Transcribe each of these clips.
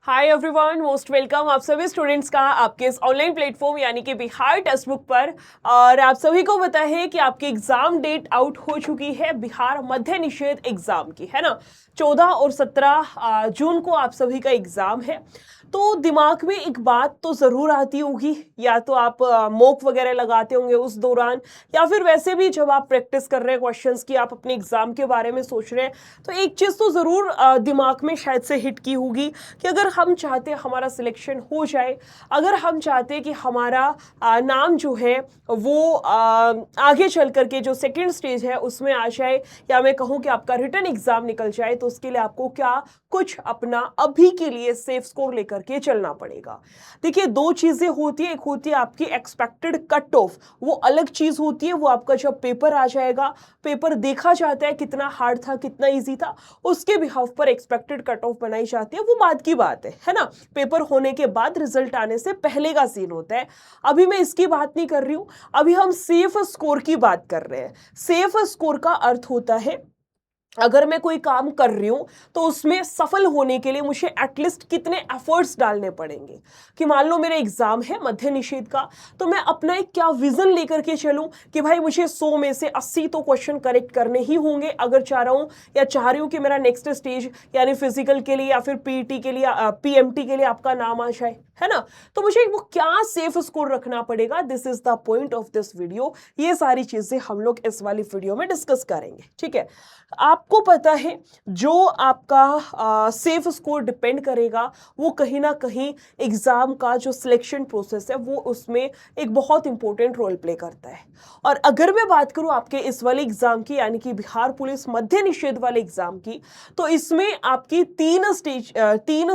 Hi everyone, most welcome आप सभी students का आपके इस ऑनलाइन प्लेटफॉर्म यानी कि बिहार टेक्स्ट बुक पर। और आप सभी को पता है कि आपकी एग्जाम डेट आउट हो चुकी है बिहार मध्य निषेध एग्जाम की, है ना। 14 और 17 जून को आप सभी का एग्जाम है। तो दिमाग में एक बात तो ज़रूर आती होगी, या तो आप मॉक वगैरह लगाते होंगे उस दौरान, या फिर वैसे भी जब आप प्रैक्टिस कर रहे हैं क्वेश्चंस की, आप अपने एग्जाम के बारे में सोच रहे हैं, तो एक चीज़ तो ज़रूर दिमाग में शायद से हिट की होगी कि अगर हम चाहते हैं हमारा सिलेक्शन हो जाए, अगर हम चाहते हैं कि हमारा नाम जो है वो आगे चल करके जो सेकेंड स्टेज है उसमें आ जाए, या मैं कहूँ कि आपका रिटन एग्जाम निकल जाए, तो उसके लिए आपको क्या कुछ अपना अभी के लिए सेफ स्कोर लेकर के चलना पड़ेगा। देखिए, दो चीजें होती है, एक होती है आपकी एक्सपेक्टेड कट ऑफ, वो अलग चीज होती है, वो आपका जब पेपर आ जाएगा, पेपर देखा जाता है कितना हार्ड था कितना इजी था, उसके बिहाफ पर एक्सपेक्टेड कट ऑफ बनाई जाती है, वो बात की बात है ना। पेपर होने के बाद रिजल्ट आने से पहले का सीन होता है। अभी मैं इसकी बात नहीं कर रही हूं, अभी हम सेफ स्कोर की बात कर रहे हैं। सेफ स्कोर का अर्थ होता है, अगर मैं कोई काम कर रही हूं तो उसमें सफल होने के लिए मुझे एटलीस्ट कितने एफर्ट्स डालने पड़ेंगे। कि मान लो मेरा एग्जाम है मध्य निषेध का, तो मैं अपना एक क्या विजन लेकर के चलूं कि भाई मुझे 100 में से 80 तो क्वेश्चन करेक्ट करने ही होंगे, अगर चाह रहा हूं या चाह रही हूं कि मेरा नेक्स्ट स्टेज यानी फिजिकल के लिए या फिर पीईटी के लिए, पीएमटी के लिए आपका नाम आ जाए, है ना। तो मुझे वो क्या सेफ स्कोर रखना पड़ेगा, this is the point of this video. ये सारी चीजें हम लोग इस वाली वीडियो में डिस्कस करेंगे, ठीक है। आपको पता है जो आपका सेफ स्कोर डिपेंड करेगा वो कहीं ना कहीं एग्जाम का जो सिलेक्शन प्रोसेस है वो उसमें एक बहुत इंपॉर्टेंट रोल प्ले करता है। और अगर मैं बात करूं आपके इस वाले एग्जाम की यानी कि बिहार पुलिस मध्य निषेध वाले एग्जाम की, तो इसमें आपकी तीन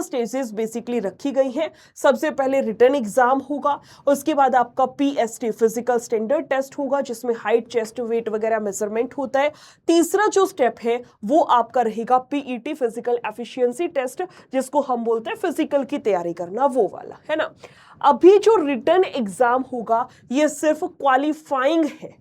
स्टेजेस बेसिकली रखी गई हैं। सबसे पहले रिटन एग्जाम होगा, उसके बाद आपका पीएसटी फिजिकल स्टैंडर्ड टेस्ट होगा जिसमें हाइट चेस्ट वेट वगैरह मेजरमेंट होता है। तीसरा जो स्टेप है वो आपका रहेगा पीईटी फिजिकल एफिशिएंसी टेस्ट, जिसको हम बोलते हैं फिजिकल की तैयारी करना, वो वाला, है ना। अभी जो रिटन एग्जाम होगा ये सिर्फ क्वालिफाइंग है।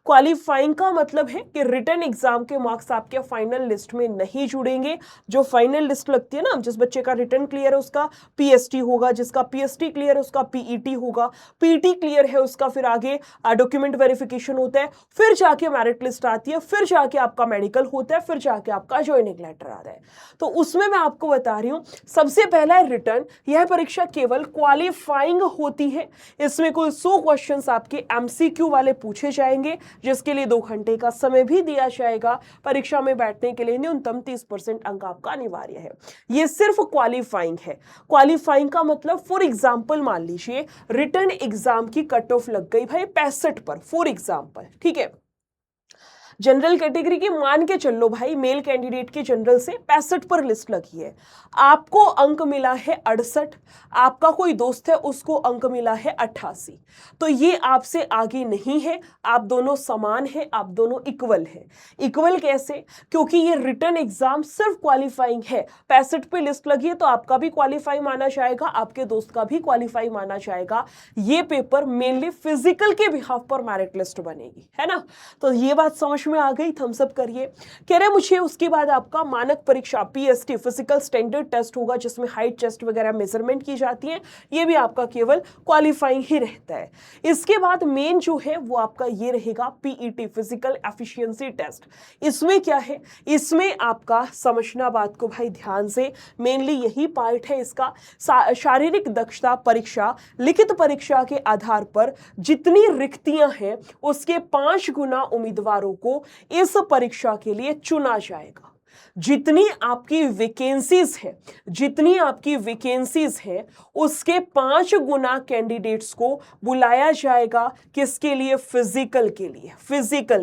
क्वालिफाइंग का मतलब है कि रिटन एग्जाम के मार्क्स आपके फाइनल लिस्ट में नहीं जुड़ेंगे। जो फाइनल लिस्ट लगती है ना, जिस बच्चे का रिटन क्लियर है उसका पीएसटी होगा, जिसका पीएसटी क्लियर है उसका पीईटी होगा, पीईटी क्लियर है उसका फिर आगे डॉक्यूमेंट वेरिफिकेशन होता है, फिर जाके मेरिट लिस्ट आती है, फिर जाके आपका मेडिकल होता है, फिर जाके आपका ज्वाइनिंग लेटर आता है। तो उसमें मैं आपको बता रही हूं, सबसे पहला है रिटर्न। यह परीक्षा केवल क्वालिफाइंग होती है। इसमें कुल 100 क्वेश्चंस आपके एमसीक्यू वाले पूछे जाएंगे, जिसके लिए 2 घंटे का समय भी दिया जाएगा। परीक्षा में बैठने के लिए न्यूनतम 30% अंक आपका अनिवार्य है। यह सिर्फ क्वालिफाइंग है। क्वालिफाइंग का मतलब, फॉर एग्जाम्पल मान लीजिए रिटन एग्जाम की कट ऑफ लग गई भाई 65 पर, फॉर एग्जाम्पल, ठीक है। जनरल कैटेगरी की मान के चल लो भाई, मेल कैंडिडेट की जनरल से 65 पर लिस्ट लगी है, आपको अंक मिला है 68, आपका कोई दोस्त है उसको अंक मिला है 88, तो ये आपसे आगे नहीं है, आप दोनों समान हैं, आप दोनों इक्वल हैं। इक्वल कैसे? क्योंकि ये रिटन एग्जाम सिर्फ क्वालिफाइंग है। 65 पे लिस्ट लगी है तो आपका भी क्वालिफाई माना जाएगा, आपके दोस्त का भी क्वालिफाई माना जाएगा। ये पेपर मेनली फिजिकल के बिहाफ पर मेरिट लिस्ट बनेगी, है ना। तो ये बात समझ में आ गई, थम्स अप करिए। कह रहे मुझे उसके बाद आपका मानक परीक्षा पीएसटी फिजिकल स्टैंडर्ड टेस्ट होगा जिसमें हाइट चेस्ट वगैरह मेजरमेंट की जाती है, ये भी आपका केवल क्वालिफाइंग ही रहता है। इसके बाद मेन जो है वो आपका ये रहेगा पीईटी फिजिकल एफिशिएंसी टेस्ट। इसमें क्या है, इसमें आपका समझना बात को भाई ध्यान से, मेनली यही पार्ट है इसका। शारीरिक दक्षता परीक्षा, लिखित परीक्षा के आधार पर जितनी रिक्तियां हैं उसके 5 गुना उम्मीदवारों को इस परीक्षा के लिए चुना जाएगा। जितनी आपकी वैकेंसीज है उसके 5 गुना कैंडिडेट्स को बुलाया जाएगा। किसके लिए? फिजिकल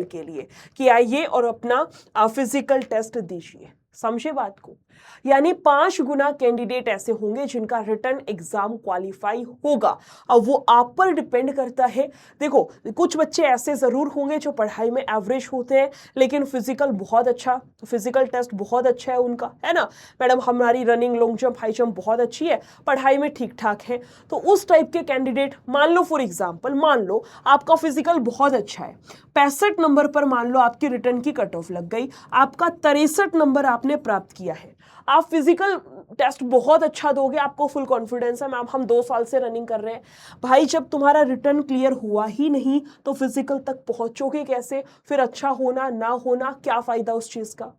के लिए कि आइए और अपना फिजिकल टेस्ट दीजिए। समझे बात को? यानी 5 गुना कैंडिडेट ऐसे होंगे जिनका रिटन एग्जाम क्वालिफाई होगा। अब वो आप पर डिपेंड करता है। देखो, कुछ बच्चे ऐसे जरूर होंगे जो पढ़ाई में एवरेज होते हैं लेकिन फिजिकल टेस्ट बहुत अच्छा है उनका, है ना। मैडम हमारी running, long jump, high jump बहुत अच्छी है, पढ़ाई में ठीक ठाक है, तो उस टाइप के कैंडिडेट, मान लो फॉर एग्जाम्पल, मान लो आपका फिजिकल बहुत अच्छा है, 65 नंबर पर मान लो आपकी रिटर्न की कट ऑफ लग गई, आपका 63 नंबर आपने प्राप्त किया है, आप फिजिकल टेस्ट बहुत अच्छा दोगे, आपको फुल कॉन्फिडेंस है मैम हम 2 साल से रनिंग कर रहे हैं। भाई जब तुम्हारा रिटर्न क्लियर हुआ ही नहीं तो फिजिकल तक पहुंचोगे कैसे? फिर अच्छा होना ना होना क्या फायदा उस चीज का?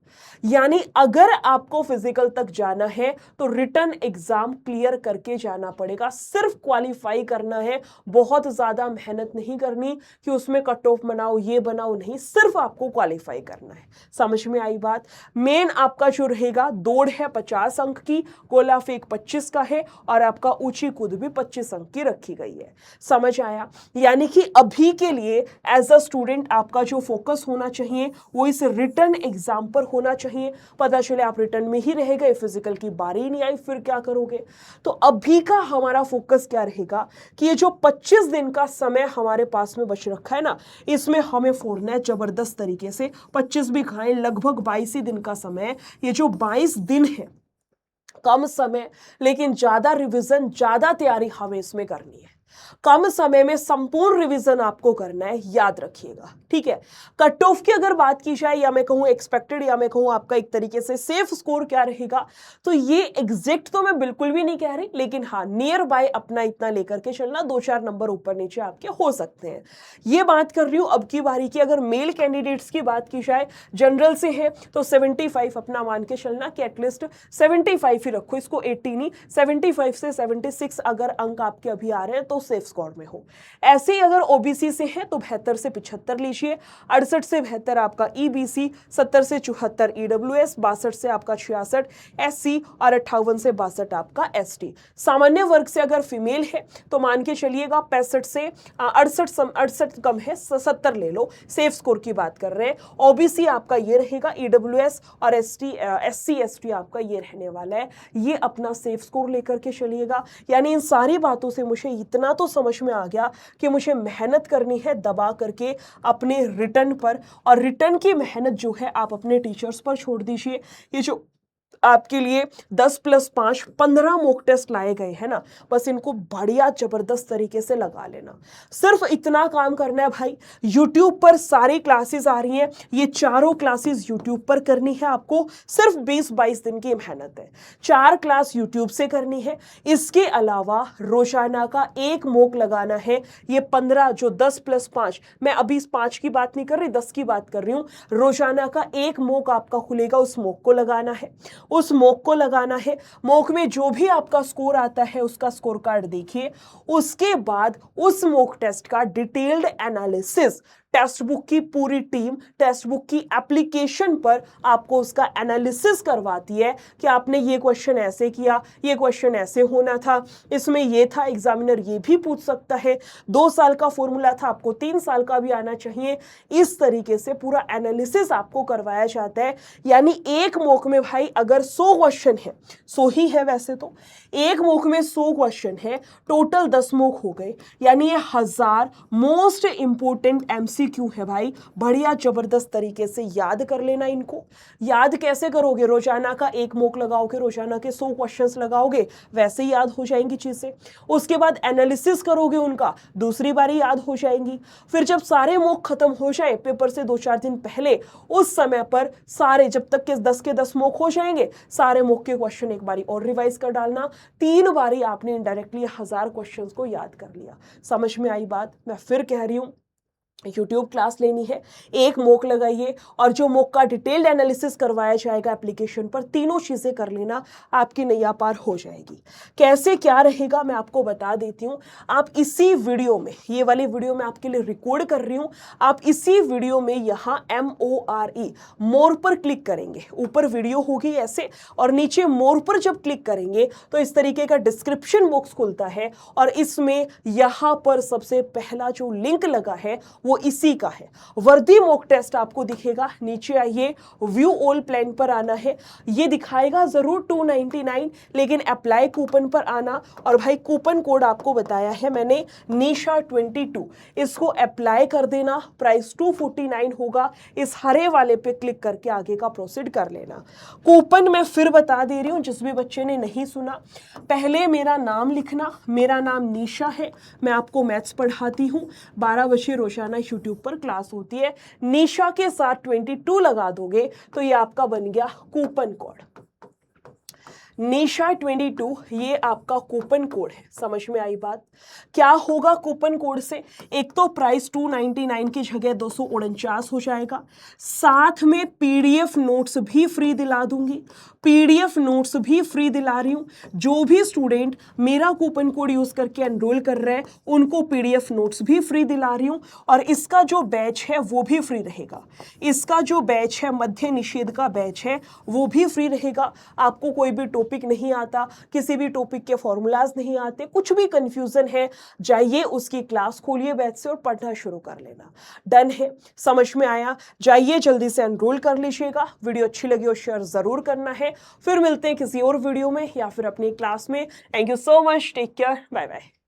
यानी अगर आपको फिजिकल तक जाना है तो रिटर्न एग्जाम क्लियर करके जाना पड़ेगा, सिर्फ क्वालिफाई करना है, बहुत ज्यादा मेहनत नहीं करनी कि उसमें कट ऑफ बनाओ ये बनाओ, नहीं, सिर्फ आपको क्वालिफाई करना है। समझ में आई बात? मेन आपका जो रहेगा दौड़ है 50 अंक की, गोला फेंक 25 का है और आपका ऊंची कूद भी 25 अंक की रखी गई है। समझ आया? यानी कि अभी के लिए एज अ स्टूडेंट आपका जो फोकस होना चाहिए वो इस रिटर्न एग्जाम पर होना चाहिए। पता चले आप रिटर्न में ही रह गए, फिजिकल की बारी नहीं आई, फिर क्या करोगे? तो अभी का हमारा फोकस क्या रहेगा कि ये जो 25 दिन का समय हमारे पास में बच रखा है ना, इसमें हमें फोड़ना है जबरदस्त तरीके से। 25 भी खाएं, लगभग 22 ही दिन का समय। ये जो 22 दिन है, कम समय लेकिन ज्यादा रिवीजन, ज्यादा तैयारी हमें इसमें करनी है। कम समय में संपूर्ण रिवीजन आपको करना है, याद रखिएगा, ठीक है? कट ऑफ की अगर बात की जाए, या मैं कहूं एक्सपेक्टेड, या मैं कहूं आपका एक तरीके से सेफ स्कोर क्या रहेगा, तो ये एग्जैक्ट तो मैं बिल्कुल भी नहीं कह रही, लेकिन हाँ नियर बाय अपना इतना लेकर के चलना, 2-4 नंबर ऊपर नीचे आपके हो सकते हैं। ये बात कर रही हूं अब की बारी की। अगर मेल कैंडिडेट्स की बात की जाए, जनरल से है तो 75 अपना मान के चलना कि एटलीस्ट 75 ही रखो, इसको 80 नहीं, 75 से 76 अगर अंक आपके अभी आ रहे हैं तो सेफ स्कोर में हो। ऐसे ही अगर ओबीसी से है तो 72 से 75 लीजिए, 68 से 72 आपका ईबीसी, 70 से 74 ईडब्ल्यूएस, 62 से आपका 66 एससी और 58 से 62 आपका एसटी। सामान्य वर्ग से अगर फीमेल है तो मान के चलिएगा 65 से 68 कम है 70 ले लो, सेफ स्कोर की बात कर रहे हैं। ओबीसी आपका ये रहेगा, ईडब्ल्यूएस और एससी एसटी आपका ये रहने वाला है। ये अपना सेफ स्कोर लेकर के चलिएगा। यानी इन सारी बातों से मुझे इतना तो समझ में आ गया कि मुझे मेहनत करनी है दबा करके अपने रिटर्न पर, और रिटर्न की मेहनत जो है आप अपने टीचर्स पर छोड़ दीजिए। ये जो आपके लिए 10 + 5 15 मॉक टेस्ट लाए गए हैं ना, बस इनको बढ़िया जबरदस्त तरीके से लगा लेना। सिर्फ इतना काम करना है भाई, यूट्यूब पर सारी क्लासेस आ रही हैं, ये चारों क्लासेस यूट्यूब पर करनी है आपको। सिर्फ 20-22 दिन की मेहनत है, 4 क्लास यूट्यूब से करनी है। इसके अलावा रोजाना का एक मॉक लगाना है। ये 15 जो 10 + 5, मैं अभी इस 5 की बात नहीं कर रही, 10 की बात कर रही हूं। रोजाना का एक मॉक आपका खुलेगा, उस मॉक को लगाना है, उस मॉक को लगाना है। मॉक में जो भी आपका स्कोर आता है उसका स्कोर कार्ड देखिए। उसके बाद उस मॉक टेस्ट का डिटेल्ड एनालिसिस, टेक्स्ट बुक की पूरी टीम टेक्स्ट बुक की एप्लीकेशन पर आपको उसका एनालिसिस करवाती है कि आपने ये क्वेश्चन ऐसे किया, ये क्वेश्चन ऐसे होना था, इसमें ये था, एग्जामिनर ये भी पूछ सकता है, 2 साल का फॉर्मूला था आपको 3 साल का भी आना चाहिए। इस तरीके से पूरा एनालिसिस आपको करवाया जाता है। यानी एक मॉक में भाई अगर 100 क्वेश्चन है, 100 ही है वैसे तो, एक मॉक में 100 क्वेश्चन है, टोटल 10 मॉक हो गए, यानी ये 1000 मोस्ट इंपोर्टेंट एमसीक्यू है भाई। बढ़िया जबरदस्त तरीके से याद कर लेना इनको। याद कैसे करोगे? रोजाना का एक मॉक लगाओगे, रोजाना के 100 क्वेश्चंस लगाओगे, वैसे ही याद हो जाएंगी चीजें। उसके बाद एनालिसिस करोगे उनका, दूसरी बारी याद हो जाएंगी। फिर जब सारे मॉक खत्म हो जाए पेपर से 2-4 दिन पहले, उस समय पर सारे, जब तक के 10 के 10 मॉक हो जाएंगे, सारे मॉक के क्वेश्चन एक बारी और रिवाइज कर डालना। 3 बारी आपने इनडायरेक्टली 1000 क्वेश्चंस को याद कर लिया। समझ में आई बात? मैं फिर कह रही हूं, यूट्यूब क्लास लेनी है, एक मॉक लगाइए, और जो मॉक का डिटेल्ड एनालिसिस करवाया जाएगा एप्लीकेशन पर, तीनों चीजें कर लेना, आपकी नैया पार हो जाएगी। कैसे क्या रहेगा मैं आपको बता देती हूं। आप इसी वीडियो में, ये वाली वीडियो मैं आपके लिए रिकॉर्ड कर रही हूं, आप इसी वीडियो में यहां MORE मोर पर क्लिक करेंगे, ऊपर वीडियो होगी ऐसे, और नीचे मोर पर जब क्लिक करेंगे तो इस तरीके का डिस्क्रिप्शन बॉक्स खुलता है, और इसमें यहां पर सबसे पहला जो लिंक लगा है वो इसी का है। वर्दी मॉक टेस्ट आपको दिखेगा, नीचे आइए, व्यू ऑल प्लान पर आना है। ये दिखाएगा जरूर 299, लेकिन अप्लाई कूपन पर आना, और भाई कूपन कोड आपको बताया है मैंने, निशा 22, इसको अप्लाई कर देना। प्राइस 249 होगा। इस हरे वाले पे क्लिक करके आगे का प्रोसीड कर लेना। कूपन मैं फिर बता दे रही हूं, जिस भी बच्चे ने नहीं सुना, पहले मेरा नाम लिखना, मेरा नाम निशा है, मैं आपको मैथ्स पढ़ाती हूं, 12 बजे रोजाना यूट्यूब पर क्लास होती है। निशा के साथ 22 लगा दोगे तो ये आपका बन गया कूपन कोड। निशा 22 ये आपका कूपन कोड है। समझ में आई बात? क्या होगा कूपन कोड से? एक तो प्राइस 299 की जगह 249 हो जाएगा, साथ में पीडीएफ नोट्स भी फ्री दिला दूंगी। पीडीएफ नोट्स भी फ्री दिला रही हूं। जो भी स्टूडेंट मेरा कूपन कोड यूज करके एनरोल कर रहे हैं उनको पीडीएफ नोट्स भी फ्री दिला रही हूं। और इसका जो बैच है वो भी फ्री रहेगा। इसका जो बैच है, मध्य निषेध का बैच है, वो भी फ्री रहेगा। आपको कोई भी टॉपिक नहीं आता, किसी भी टॉपिक के फॉर्मूलाज नहीं आते, कुछ भी कंफ्यूजन है, जाइए उसकी क्लास खोलिए बैच से और पढ़ना शुरू कर लेना। डन है? समझ में आया? जाइए जल्दी से एनरोल कर लीजिएगा। वीडियो अच्छी लगी हो शेयर जरूर करना है। फिर मिलते हैं किसी और वीडियो में या फिर अपनी क्लास में। Thank you so much, take care, bye bye.